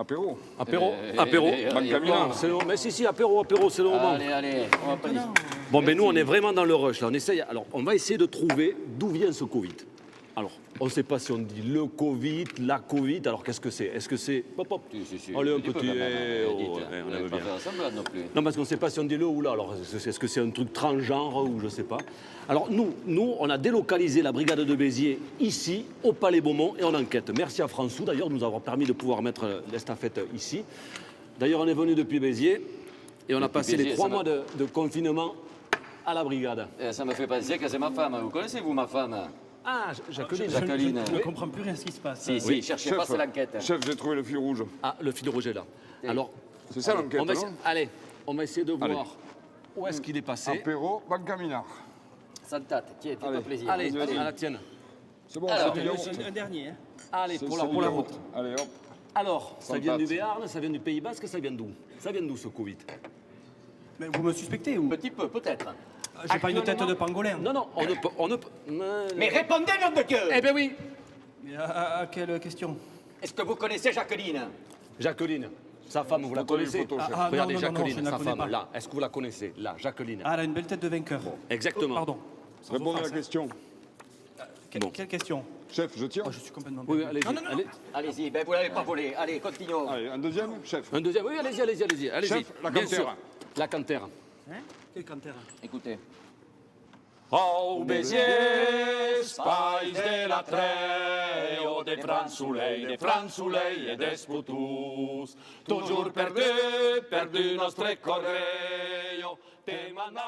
Apéro. Apéro, apéro. Bancamina. C'est le moment. Mais si, apéro, c'est le moment. Allez, on va pas dire. Bon, ben nous, on est vraiment dans le rush, là. On essaye. Alors, on va essayer de trouver d'où vient ce Covid. Alors, on ne sait pas si on dit le Covid, la Covid. Alors, qu'est-ce que c'est? Est-ce que c'est... Hop, hop. Si. Allez, un Dis pas petit... quand même, on on aime va pas bien. faire semblant non plus. Non, parce qu'on ne sait pas si on dit le ou là. Alors, est-ce que c'est un truc transgenre ou je ne sais pas. Alors, nous, on a délocalisé la brigade de Béziers ici, au Palais Beaumont, et on enquête. Merci à François, d'ailleurs, de nous avoir permis de pouvoir mettre l'estafette ici. D'ailleurs, on est venu depuis Béziers, et on a passé Béziers, les 3 ça mois de confinement à la brigade. Ça me fait penser que c'est ma femme. Vous connaissez, vous, ma femme? Ah, Jacqueline. Jacqueline. Je ne comprends plus rien à ce qui se passe. Si, cherchez pas, c'est l'enquête. Chef, j'ai trouvé le fil rouge. Ah, le fil rouge est là. Alors, C'est ça l'enquête, on va non? allez, on va essayer de Allez. voir où est-ce qu'il est passé. Apéro, Bancamina. Santate, tiens, fais-toi Allez. plaisir. Allez, Vas-y. à la tienne. C'est bon, Alors, c'est du yaourt. Un dernier. Hein. Allez, C'est pour du la yaourt. route. Allez, hop. Alors, ça Sans vient du pâte. Béarn, ça vient du Pays Basque, ça vient d'où? Ça vient d'où ce Covid? Mais vous me suspectez ou Petit peu, peut-être. J'ai pas une tête de pangolin. Non, non, on ne peut... Mais répondez, nom de Dieu! Eh bien oui, Mais à quelle question? Est-ce que vous connaissez Jacqueline? Jacqueline, sa femme, vous la Photo, une connaissez? photo, chef. Ah, Regardez, non, non, non, Jacqueline, je ne la sa connais femme, pas. là. Est-ce que vous la connaissez? Là, Jacqueline. Ah, elle a une belle tête de vainqueur. Exactement. Pardon. Sans Répondez à la offense, hein. question. Bon. Quelle question? Chef, je tire. Oh, je suis complètement Oui, perdu. allez-y. Non, non, non. Allez. Allez-y, ben vous l'avez pas volé. Allez, continuons. Allez, un deuxième, chef. Un deuxième, oui, allez-y. Chef, la Bien cantère. sûr. La cantère. Hein? Quel canter? Écoutez. Au Béziers, spais de la Treo, de Franzulei et d'Esputus, toujours perdu nostre correio, te manal